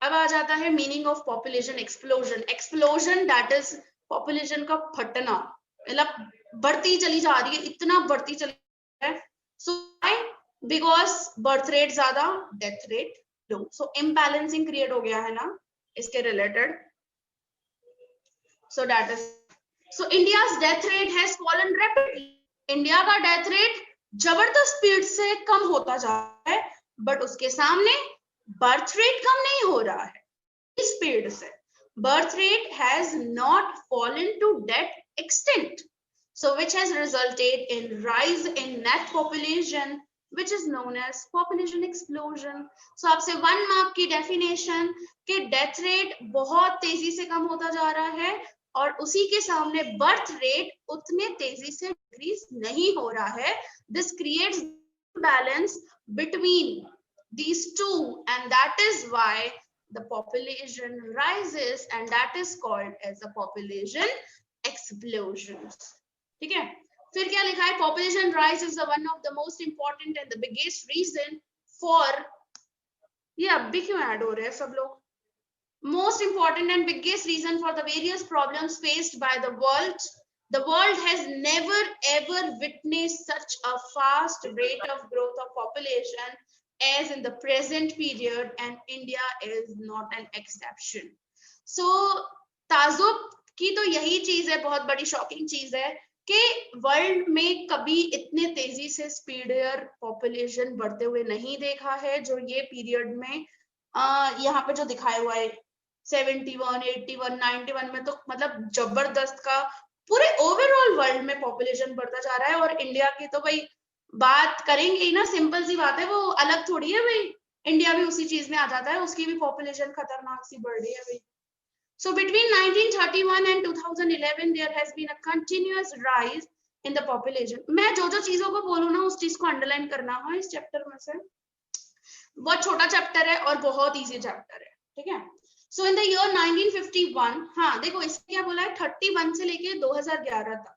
अब आ जाता है meaning of population explosion. Explosion that is population का फटना, मतलब बढ़ती चली जा रही है, इतना बढ़ती चली है। सो बिकॉज बर्थ रेट ज्यादा, डेथ रेट लो, सो इम्बैलेंसिंग क्रिएट हो गया है ना इसके related. So that is, so India's death rate has fallen rapidly. India का डेथ रेट जबरदस्त स्पीड से कम होता जा रहा है, बट उसके सामने बर्थ रेट कम नहीं हो रहा है स्पीड से। Birth rate has not fallen to that extent, so which has resulted in rise in net population, which is known as population explosion. So आपसे 1 मार्क की डेफिनेशन कि डेथ रेट बहुत तेजी से कम होता जा रहा है और उसी के सामने बर्थ रेट उतने तेजी से डिक्रीज नहीं हो रहा है। This creates balance between these two, and that is why the population rises, and that is called as a population explosion. ठीक है, फिर क्या लिखा है? population rise is the one of the most important and the biggest reason for, ये अब भी क्यों ऐड हो रहे हैं सब लोग? most important and biggest reason for the various problems faced by the world. The world has never ever witnessed such a fast rate of growth of population as in the present period, and India is not an exception. So ताजुब की तो यही चीज है, बहुत बड़ी shocking चीज है कि वर्ल्ड में कभी इतने तेजी से स्पीडर पॉपुलेशन बढ़ते हुए नहीं देखा है जो ये पीरियड में यहाँ पे जो दिखाया हुआ है 71, 81, 91 में, तो मतलब जबरदस्त का पूरे ओवरऑल वर्ल्ड में पॉपुलेशन बढ़ता जा रहा है। और इंडिया की तो भाई बात करेंगे ही ना, सिंपल सी बात है, वो अलग थोड़ी है भाई, इंडिया भी उसी चीज में आ जाता है, उसकी भी पॉपुलेशन खतरनाक सी बढ़ रही है भाई। So between 1931 and 2011 there has been a continuous rise in the population. मैं जो चीजों को बोलूँ ना उस चीज को अंडरलाइन करना है इस चैप्टर में से। बहुत छोटा चैप्टर है और बहुत इजी चैप्टर है, ठीक है। सो इन द ईयर 1951, हाँ देखो इसमें क्या बोला है, 31 से लेके 2011 तक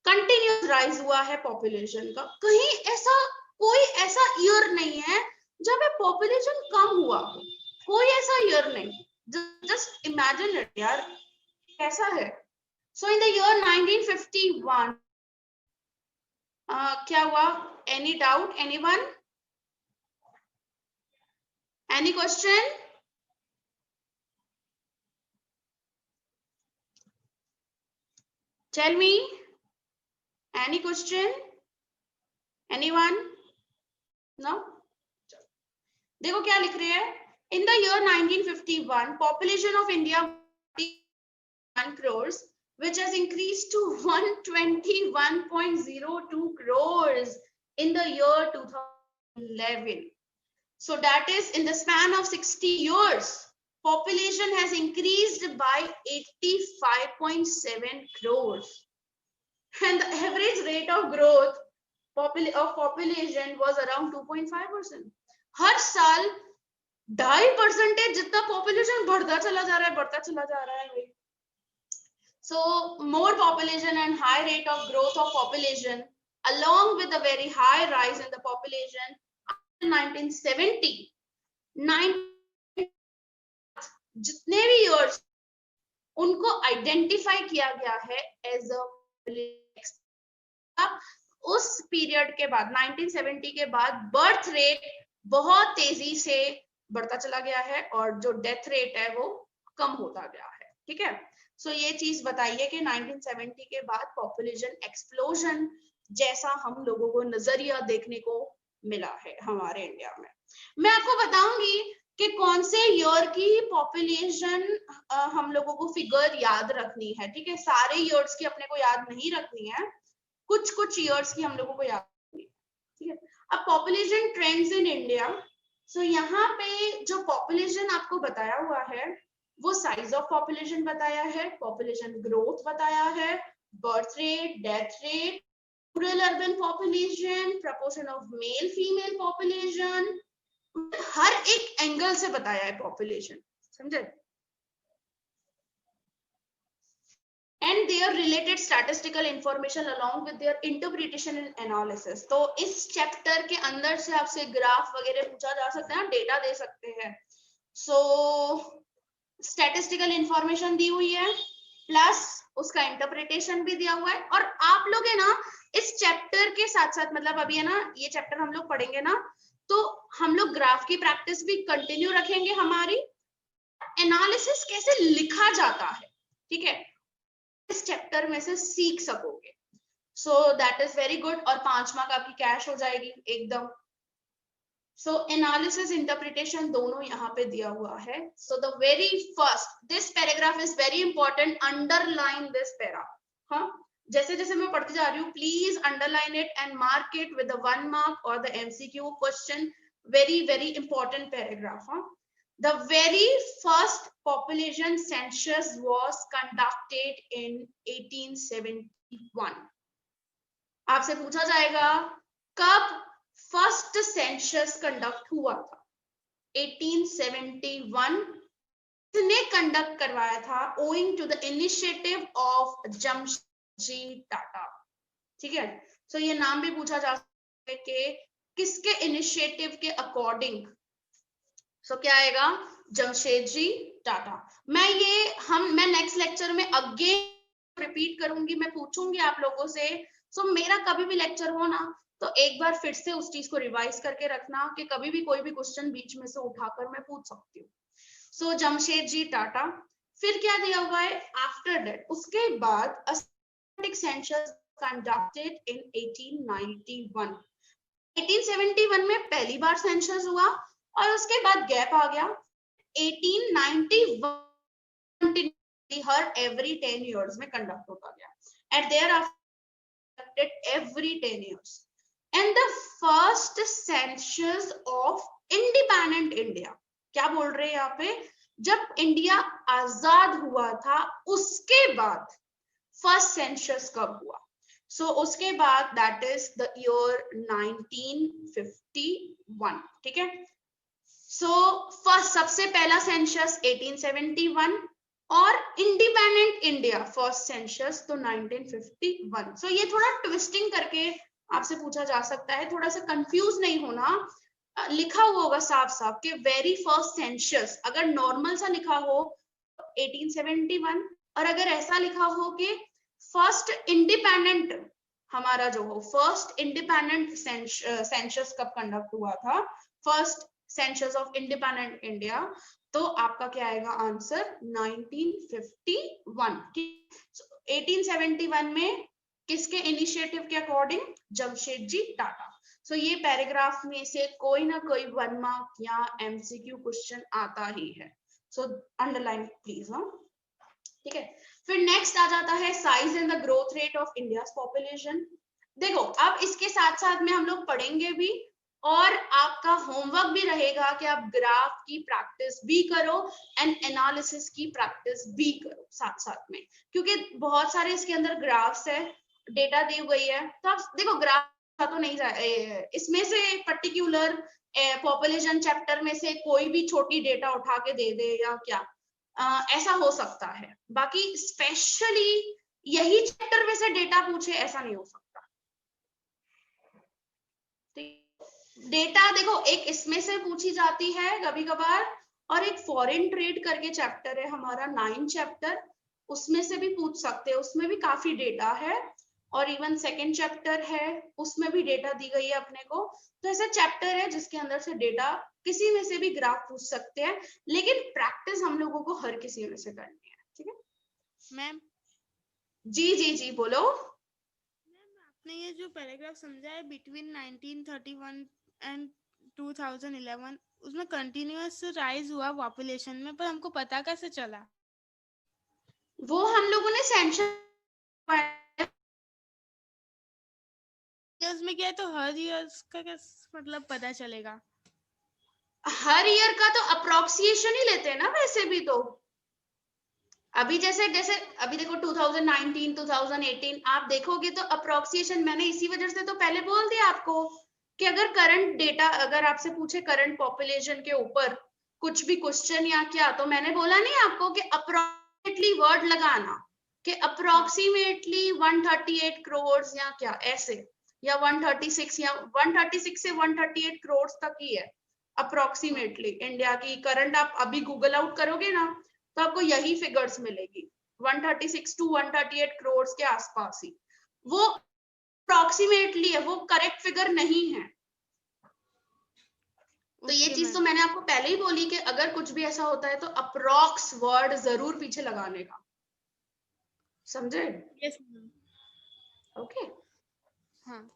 कंटिन्यूस राइज हुआ है पॉपुलेशन का। कहीं ऐसा कोई ऐसा ईयर नहीं है जब पॉपुलेशन कम हुआ हो, कोई ऐसा ईयर नहीं। जस्ट इमेजिन इट यार, कैसा है। सो इन द ईयर 1951 क्या हुआ? Any doubt, anyone, any question? Tell me, any question, anyone? No? देखो क्या लिख रहे हैं, in the year 1951 population of India 1 crores, which has increased to 121.02 crores in the year 2011. So that is in the span of 60 years population has increased by 85.7 crores, and the average rate of growth of population was around 2.5%. हर साल 2.5% जितना population बढ़ता चला जा रहा है, बढ़ता चला जा रहा है भाई। So more population and high rate of growth of population along with a very high rise in the population after 1970, जितने भी years उनको आइडेंटिफाई किया गया है एज अ, उस पीरियड के बाद 1970 के बाद बर्थ रेट बहुत तेजी से बढ़ता चला गया है और जो डेथ रेट है वो कम होता गया है, ठीक है। सो ये चीज बताइए कि 1970 के बाद पॉपुलेशन एक्सप्लोजन जैसा हम लोगों को नजरिया देखने को मिला है हमारे इंडिया में। मैं आपको बताऊंगी कि कौन से ईयर की पॉपुलेशन हम लोगों को फिगर याद रखनी है, ठीक है। सारे ईयर्स की अपने को याद नहीं रखनी है, कुछ कुछ ईयर्स की हम लोगों को याद रखनी है, ठीक है। अब पॉपुलेशन ट्रेंड्स इन इंडिया, सो यहाँ पे जो पॉपुलेशन आपको बताया हुआ है वो साइज ऑफ पॉपुलेशन बताया है, पॉपुलेशन ग्रोथ बताया है, birth rate, death rate, rural urban population, proportion of male female population, हर एक एंगल से बताया है पॉपुलेशन, समझे। and their related statistical information along with their interpretation and analysis. तो इस चैप्टर के अंदर से आपसे ग्राफ वगैरह पूछा जा सकता है, डेटा दे सकते हैं, सो स्टैटिस्टिकल इंफॉर्मेशन दी हुई है प्लस उसका इंटरप्रिटेशन भी दिया हुआ है। और आप लोग है ना इस चैप्टर के साथ साथ, मतलब अभी है ना ये चैप्टर हम लोग पढ़ेंगे ना, तो हम लोग ग्राफ की प्रैक्टिस भी कंटिन्यू रखेंगे, हमारी एनालिसिस कैसे लिखा जाता है, ठीक है, इस चैप्टर में से सीख सकोगे। So that is very good. और 5 मार्क आपकी कैश हो जाएगी एकदम। सो एनालिसिस इंटरप्रिटेशन दोनों यहाँ पे दिया हुआ है। So the very first, this paragraph is very important, underline this para. हाँ, जैसे जैसे मैं पढ़ती जा रही हूँ, please underline it and mark it with the 1 mark और the M C Q question. Very very important paragraph. हाँ, the very first population census was conducted in 1871. आपसे पूछा जाएगा कब फर्स्ट सेंसस कंडक्ट हुआ था। 1871 ने कंडक्ट करवाया था, owing to the initiative of Jamshedji Tata. ठीक है, सो ये नाम भी पूछा जा सकता है कि किसके इनिशिएटिव के अकॉर्डिंग। सो क्या आएगा, जमशेदजी टाटा। मैं नेक्स्ट लेक्चर में अगेन रिपीट करूंगी, मैं पूछूंगी आप लोगों से। सो मेरा कभी भी लेक्चर हो ना, तो एक बार फिर से उस चीज को रिवाइज करके रखना कि कभी भी कोई भी क्वेश्चन बीच में से उठाकर मैं पूछ सकती हूँ। सो जमशेदजी टाटा। फिर क्या दिया हुआ है, आफ्टर दैट, उसके बाद सेंसस कंडक्टेड इन 1891। 1871 में पहली बार सेंसस हुआ और उसके बाद गैप आ गया। 1891 हर एवरी 10 इयर्स में कंडक्ट होता गया, and thereafter every 10 years. And the first census of independent India, क्या बोल रहे हैं यहाँ पे, जब इंडिया आजाद हुआ था उसके बाद फर्स्ट सेंसस कब हुआ। सो उसके बाद दैट इज द ईयर 1951। ठीक है, सो फर्स्ट सबसे पहला सेंसस 1871 और इंडिपेंडेंट इंडिया फर्स्ट सेंसस तो 1951। सो ये थोड़ा ट्विस्टिंग करके आपसे पूछा जा सकता है, थोड़ा सा कंफ्यूज नहीं होना। लिखा हुआ होगा साफ साफ कि वेरी फर्स्ट सेंसस, अगर नॉर्मल सा लिखा हो 1871, और अगर ऐसा लिखा हो कि फर्स्ट इंडिपेंडेंट हमारा जो हो, फर्स्ट इंडिपेंडेंट सेंसस कब कंडक्ट हुआ था, first census of independent India, तो आपका क्या आएगा आंसर 1951। 1871 में किसके इनिशिएटिव के अकॉर्डिंग, जमशेदजी टाटा। सो ये पैराग्राफ में से कोई ना कोई 1 मार्क या एमसीक्यू क्वेश्चन आता ही है। So underline please. हाँ, ठीक है। फिर नेक्स्ट आ जाता है size and the growth rate of India population. देखो अब इसके साथ साथ में हम लोग पढ़ेंगे भी, और आपका होमवर्क भी रहेगा कि आप ग्राफ की प्रैक्टिस भी करो एंड एनालिसिस की प्रैक्टिस भी करो साथ साथ में, क्योंकि बहुत सारे इसके अंदर ग्राफ्स है, डेटा दी गई है। तो आप देखो ग्राफ तो नहीं जाए, इसमें से पर्टिकुलर पॉपुलेशन चैप्टर में से कोई भी छोटी डेटा उठा के दे दे या क्या, ऐसा हो सकता है। बाकी स्पेशली यही चैप्टर में से डेटा पूछे ऐसा नहीं हो सकता। डेटा देखो एक इसमें से पूछी जाती है कभी कभार, और एक फॉरेन ट्रेड करके चैप्टर है हमारा 9 चैप्टर, उसमें से भी पूछ सकते हैं, उसमें भी काफी डेटा है। और इवन सेकंड चैप्टर है, उसमें भी डेटा दी गई है अपने को। तो ऐसा चैप्टर है जिसके अंदर से डेटा किसी में से भी ग्राफ पूछ सकते हैं, लेकिन प्रैक्टिस हम लोगों को हर किसी में से करनी है। ठीक है मैम? जी जी जी बोलो। आपने ये जो पैराग्राफ समझा है बिटवीन 1931 एंड 2011, उसमें कंटिन्यूअस राइज हुआ पॉपुलेशन में, पर हमको पता कैसे चला? वो हम लोगों ने सेंशन ईयर्स में क्या है, तो हर ईयर्स का क्या मतलब पता चलेगा? हर ईयर का तो अप्रोक्सिएशन ही लेते हैं ना वैसे भी। तो अभी जैसे जैसे अभी देखो 2019 2018 आप देखोगे तो अप्रोक्सिएशन, मैंने इसी वजह से तो पहले बोल दिया आपको कि अगर करंट डेटा, अगर आपसे पूछे करंट पॉपुलेशन के ऊपर कुछ भी क्वेश्चन या क्या, तो मैंने बोला नहीं आपको कि अप्रोक्सीमेटली वर्ड लगाना कि अप्रोक्सीमेटली 138 करोड़ या क्या ऐसे, या 136, या 136 से 138 करोड़ तक ही है। अप्रोक्सीमेटली इंडिया की करंट आप अभी गूगल आउट करोगे ना तो आपको यही फिगर्स मिलेगी, 136 टू 138 करोड़ के आसपास ही। वो अप्रोक्सीमेटली है, वो करेक्ट फिगर नहीं है। तो ये चीज तो मैंने आपको पहले ही बोली कि अगर कुछ भी ऐसा होता है तो अप्रोक्स वर्ड जरूर पीछे लगाने का, समझे? Yes okay. हाँ।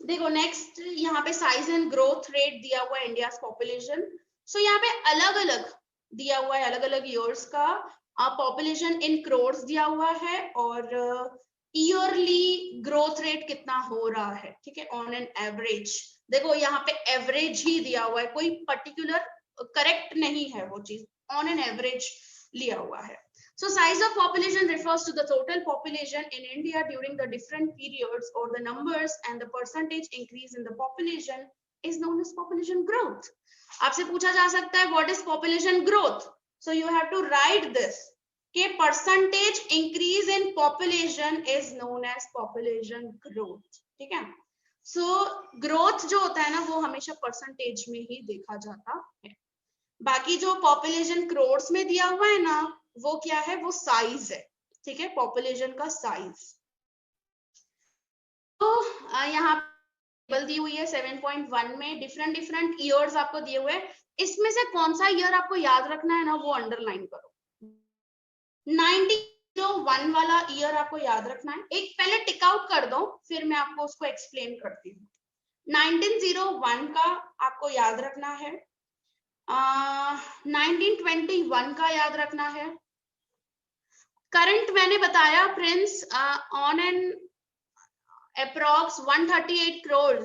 देखो नेक्स्ट यहाँ पे साइज एंड ग्रोथ रेट दिया हुआ है इंडिया पॉपुलेशन। सो यहाँ पे अलग अलग दिया हुआ है, अलग अलग ईयर्स का पॉपुलेशन इन करोड़ दिया हुआ है और ईयरली ग्रोथ रेट कितना हो रहा है, ठीक है, ऑन एन एवरेज। देखो यहाँ पे एवरेज ही दिया हुआ है, कोई पर्टिकुलर करेक्ट नहीं है वो चीज, ऑन एन एवरेज लिया हुआ है। So size of population refers to the total population in India during the different periods, or the numbers and the percentage increase in the population is known as population growth. आपसे पूछा जा सकता है what is population growth? So you have to write this कि percentage increase in population is known as population growth, ठीक है? So growth जो होता है ना वो हमेशा percentage में ही देखा जाता है। बाकी जो पॉपुलेशन करोड़ में दिया हुआ है ना वो क्या है, वो साइज है, ठीक है, पॉपुलेशन का साइज। तो यहाँ टेबल दी हुई है 7.1 में, डिफरेंट डिफरेंट ईयर्स आपको दिए हुए हैं। इसमें से कौन सा ईयर आपको याद रखना है ना वो अंडरलाइन करो। 1901 वाला ईयर आपको याद रखना है। एक पहले टिक आउट कर दो फिर मैं आपको उसको एक्सप्लेन करती हूँ। 1901 का आपको याद रखना है, 1921 का याद रखना है। करंट मैंने बताया Prince on an approx 138 crore,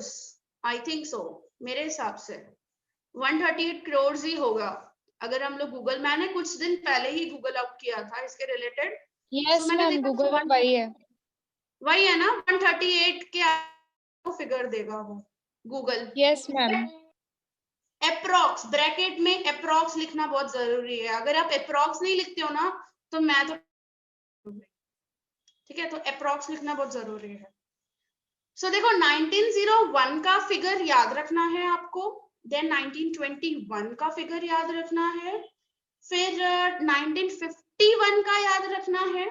I think so, मेरे हिसाब से 138 करोड़ ही होगा। अगर हम लोग गूगल, मैंने कुछ दिन पहले ही गूगल आउट किया था इसके रिलेटेड। यस मैम, गूगल वही है, वही है ना, 138 के फिगर देगा वो Google. Yes ma'am. Approx bracket में अप्रॉक्स लिखना बहुत जरूरी है, अगर आप अप्रॉक्स नहीं लिखते हो ना तो मैं तो, ठीक है, तो अप्रॉक्स लिखना बहुत जरूरी है। सो देखो 1901 का फिगर याद रखना है आपको, देन 1921 का फिगर याद रखना है, फिर 1951 का याद रखना है,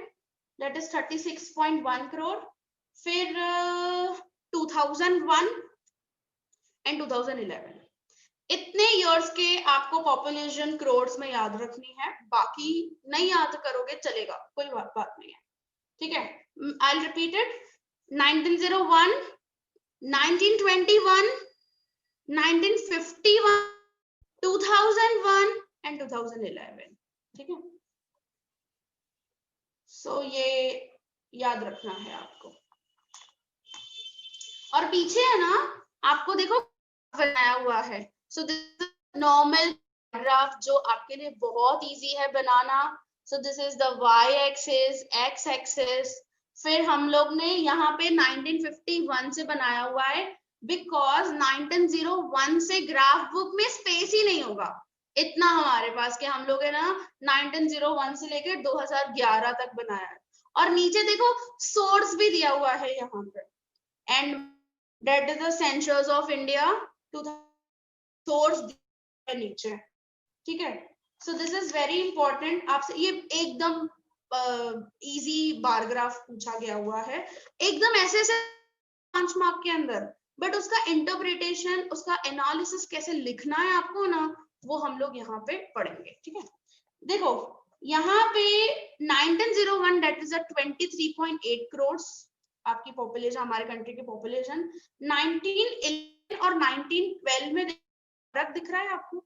दैट इज 36.1 करोड़, फिर 2001 एंड 2011। इतने इयर्स के आपको पॉपुलेशन करोड़ में याद रखनी है, बाकी नहीं याद करोगे चलेगा, कोई बात नहीं है, ठीक है। आई रिपीट इट, 1901, 1921, 1951, 2001 एंड 2011, ठीक है। सो ये याद रखना है आपको। और पीछे है ना आपको देखो बनाया हुआ है, सो दिस नॉर्मल ग्राफ जो आपके लिए बहुत इजी है बनाना। So this is the Y axis, X axis, फिर हम लोग ने यहाँ पे 1951 से बनाया हुआ है बिकॉज 1901 से ग्राफ बुक में स्पेस ही नहीं होगा इतना हमारे पास कि हम लोग है ना 1901 से लेकर 2011 तक बनाया है। और नीचे देखो सोर्स भी दिया हुआ है यहाँ पे, and that is the census of India, source नीचे, ठीक है। सो दिस इज वेरी इंपॉर्टेंट। आपसे ये एकदम इजी बार ग्राफ पूछा गया हुआ है, एकदम ऐसे ऐसे 5 मार्क के अंदर, बट उसका इंटरप्रिटेशन, उसका एनालिसिस कैसे लिखना है आपको ना वो हम लोग यहाँ पे पढ़ेंगे, ठीक है। देखो यहाँ पे 1901 दैट इज 23.8 करोड़ आपकी पॉपुलेशन, हमारे कंट्री की पॉपुलेशन। 1911 और 1912 में फर्क दिख रहा है आपको?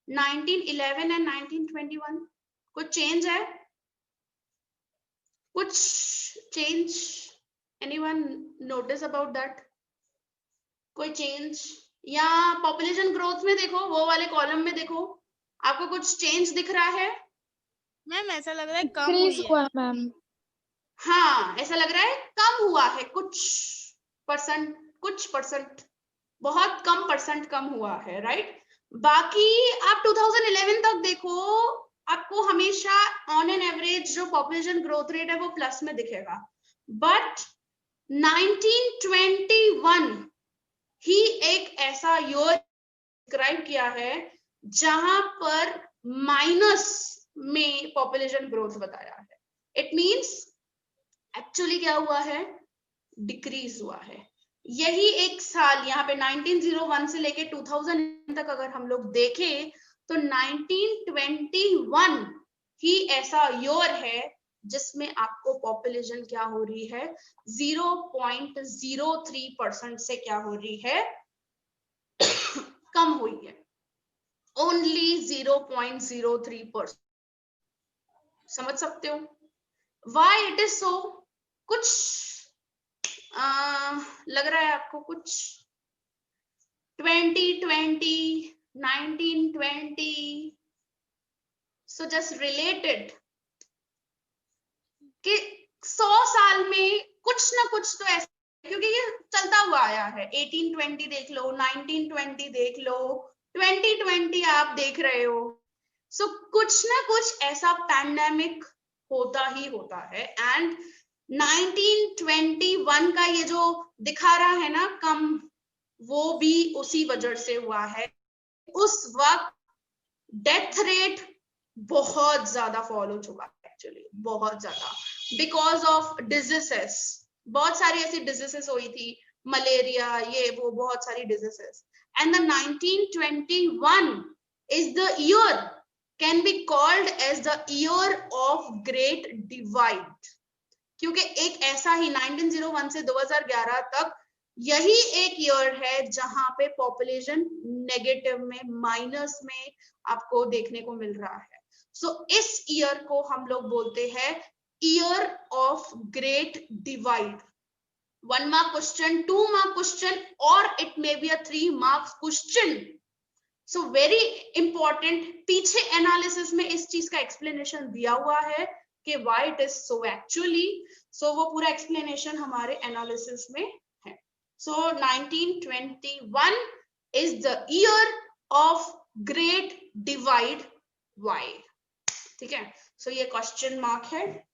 1911 एंड 1921 कुछ चेंज है? कुछ change? Anyone notice about that? कोई चेंज? या पॉपुलेशन ग्रोथ में देखो, वो वाले कॉलम में देखो, आपको कुछ चेंज दिख रहा है? मैम ऐसा लग रहा है कम हुई है मैम। हाँ ऐसा लग रहा है कम हुआ है, कुछ परसेंट, बहुत कम परसेंट कम हुआ है, राइट। बाकी आप 2011 तक देखो, आपको हमेशा ऑन एन एवरेज जो पॉपुलेशन ग्रोथ रेट है वो प्लस में दिखेगा, बट 1921 ही एक ऐसा ईयर डिस्क्राइब किया है जहां पर माइनस में पॉपुलेशन ग्रोथ बताया है. इट मींस एक्चुअली क्या हुआ है, डिक्रीज हुआ है. यही एक साल यहाँ पे 1901 से लेके 2000 तक अगर हम लोग देखें तो 1921 ही ऐसा ईयर है जिसमें आपको पॉपुलेशन क्या हो रही है, 0.03% से क्या हो रही है, कम हुई है. ओनली 0.03%. समझ सकते हो व्हाई इट इज सो. कुछ लग रहा है आपको कुछ 2020 1920 सो जस्ट रिलेटेड कि 100 साल में कुछ ना कुछ तो ऐसा, क्योंकि ये चलता हुआ आया है. 1820 देख लो, 1920 देख लो, 2020 आप देख रहे हो. सो कुछ ना कुछ ऐसा पैंडेमिक होता ही होता है. एंड 1921 का ये जो दिखा रहा है ना कम, वो भी उसी वजह से हुआ है. उस वक्त डेथ रेट बहुत ज्यादा फॉल हो चुका है एक्चुअली, बहुत ज्यादा, बिकॉज ऑफ डिजीजेस. बहुत सारी ऐसी डिजीजेस हुई थी, मलेरिया, ये वो, बहुत सारी diseases. And the 1921 is the year, can be called as the year of great divide. क्योंकि एक ऐसा ही 1901 से 2011 तक यही एक ईयर है जहां पे पॉपुलेशन नेगेटिव में, माइनस में आपको देखने को मिल रहा है. सो इस ईयर को हम लोग बोलते हैं year of great divide. 1 mark question, 2 mark question, और it may be a 3 marks question. So very important. पीछे एनालिसिस में इस चीज का एक्सप्लेनेशन दिया हुआ है कि why it is so actually. So वो पूरा एक्सप्लेनेशन हमारे एनालिसिस में है. So 1921 is the year of great divide. Why? ठीक है. सो ये क्वेश्चन मार्क है.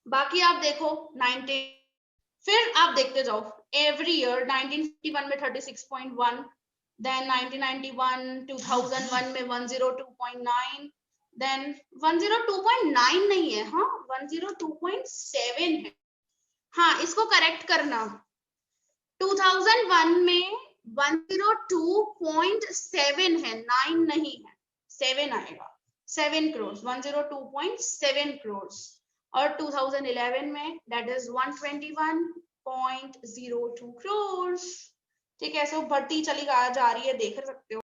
बाकी आप देखो 19, फिर आप देखते जाओ एवरी ईयर. 1951 में 36.1, देन 1991, 2001 में 102.9, देन 102.9 नहीं है, हाँ 102.7 है. हाँ इसको करेक्ट करना. 2001 में 102.7 है, 9 नहीं है, 7 आएगा. 7 करोड़, 102.7 करोड़. और 2011 में दैट इज 121.02 करोड़. ठीक है. सो बढ़ती चली जा रही है, देख सकते हो.